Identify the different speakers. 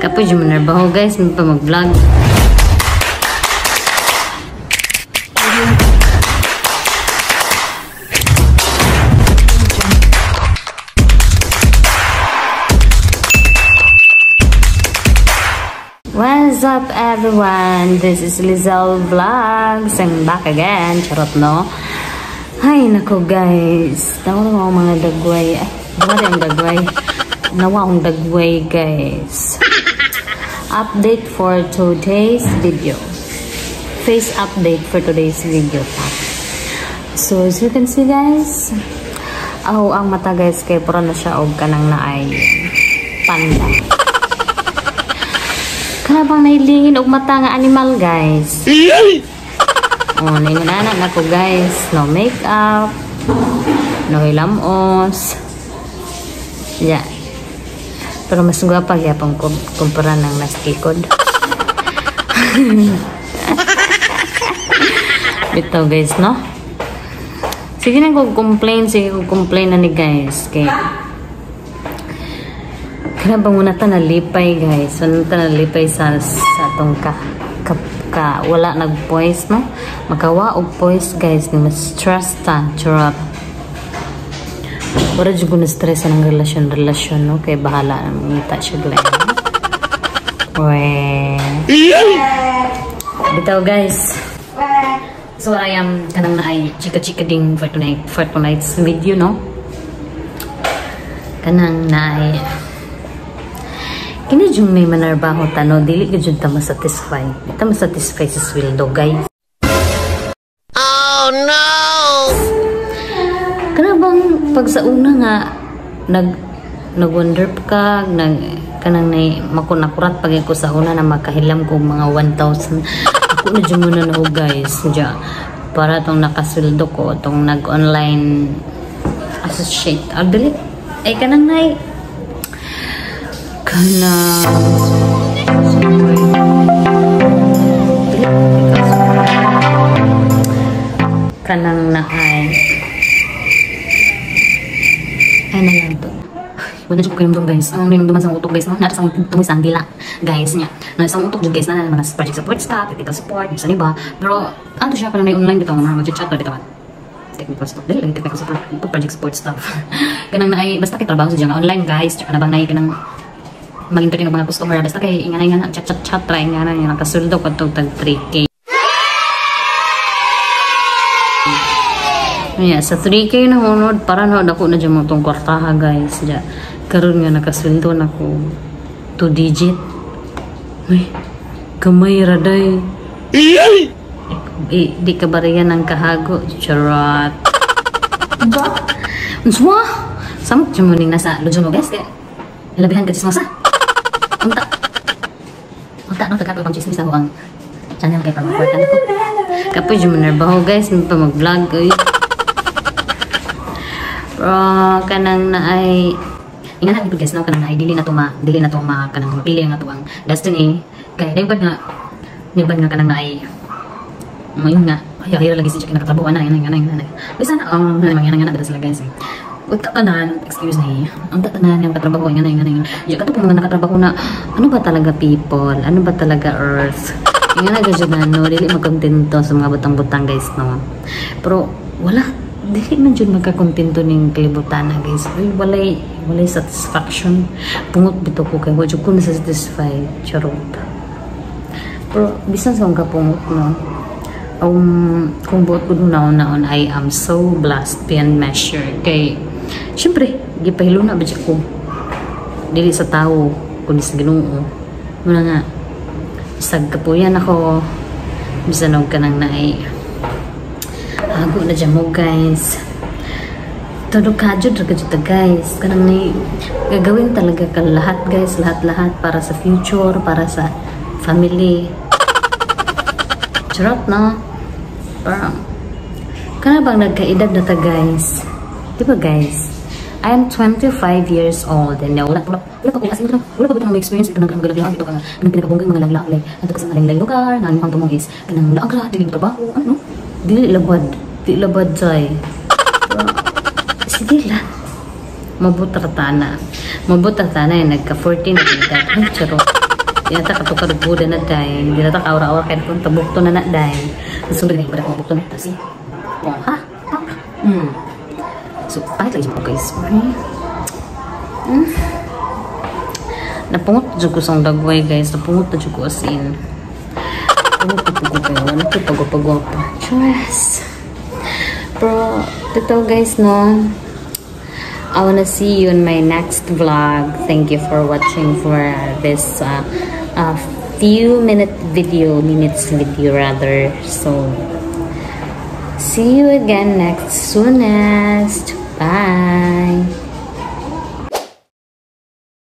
Speaker 1: Kapoy yung manarbaho guys, hindi pa mag-vlog. What's up everyone? This is Lizelle Vlogs. I'm back again. Charot no? Ay nako guys. Tawa na ako mga dagway. Ay, bawa yung dagway. Nawa akong dagway guys. Update for today's video. Face update for today's video. So as you can see guys, ang mata guys kay pura na siya og kanang naay panda. Kanabang nailingin og mata nga animal guys. Oh, ningunanan ako guys. No makeup, no hilamos. Yeah. Pero mas gwapa gyapon ko kumpara ng nastikod. Bitaw guys, no? Sige na kung complain na ni guys. Kay kanabang muna ta nalipay guys. Wala ta nalipay sa atong wala nag-voice, no? Makawa og voice guys ni mas stress ta. Charot. Wala dyan ko na-stress ng relasyon, no? Kaya bahala ngita siya glenn. Bitaw guys. So I am kanang na ay chika-chika ding for tonight's video, no? Kanang na ay kini jung may manarbaho tano dili ka jud ta masatisfy. Ita masatisfy sa sweldo guys. Oh no. Kana bang pag sa una nga nag-wonder ka kanang nay makunakurat pag ako sa una na makahilam ko mga 1,000. Ako na jud muna na guys. Diya para tong nakasweldo ko tong nag-online associate. Dili ay kanang nay kanang na ay na lang to. Wala dyan ko kayo guys. Ang rinunduman sa utok guys, no? Nata sa tumoy sa dila guys niya. Nasa utok dyan guys na mga project support staff, technical support, sa iba. Pero ano siya pa na may online dito, mga mag-chat ko dito ka. Technical support, dili lang technical support, project support staff. Kanang na ay, basta kay trabaho sa dyan online guys, tsaka na bang na ay kanang mag-interview ng mga customer, basta kay ingana nga chat try nga na yung nakasuldo ko itong tag 3K. Yeah, sa 3K na hunod, para na ako na dyan mo itong kwartaha guys. Karoon nga nakasuldo na ko 2 digit. Uy, kamay raday. Di ka bariyan ng kahago. Charot. Ba? Unswa? Samot dyan mo ning nasa lujo mo guys. Kaya nalabihan ka dismosa. Unta no tagad pang chismis ako ang channel kay pag-record ko. Kapoy yung manarbaho guys, hindi pa mag-vlog oy. Pero kanang na ay ingana ibig guys no kanang na ay dili na to kanang mapili nga to ang destiny kay nibad nga kanang na ay mayon nga ay lagi siya nakatabuan na yan. Bisa na mangyana dito sila guys. Huwag tatanan, excuse me, ang tatanan yung katrabaho, nga na. Yung kato po mga nakatrabaho na, ano ba talaga people? Ano ba talaga earth? Yung nga na na, no, dili magkontento sa mga butang-butang guys, no? Pero, wala, dili man dyan magkakontento ng kalibutan na guys. Walay satisfaction. Pungot bito ko kayo, wala ko nasa-satisfy, charot. Pero, bisan sa mga pungot, no? Kung buot ko naon I am so blessed beyond measure kay syempre gipahilo na ba ko dili sa tao kundi sa Ginoo muna nga isag kapuyan ako bisan og kanang naay hago na dyan mo guys todo kajud guys kanang ni gagawin talaga ka lahat guys lahat para sa future para sa family charot na parang kana bang nagkaedad na ta guys diba guys I am 25 years old and wala pa ko kasi wala pa may experience ito ng galaglaan ito ka ng pinakabunggang mga laglaklay ato kasi ng lugar na ang tumong is kanang laagra dili trabaho ano dili labad jay sige lang mabuta tana yung nagka 14 na edad ay charot Di na ta katukad buda na day. Di na ta kaura-ura kahit kung tabukto na na day. Nasunod na yung badak mabukto na. Kasi, ha? So, pahit lang yung guys. Napungot dyan ko sa dagway guys. Napungot na dyan ko as in. Napungot na ko kayo. Ano ko pagwapa? Trust. Pero, totoo guys, no? I wanna see you in my next vlog. Thank you for watching for this few minutes video rather. So, see you again next soonest. Bye.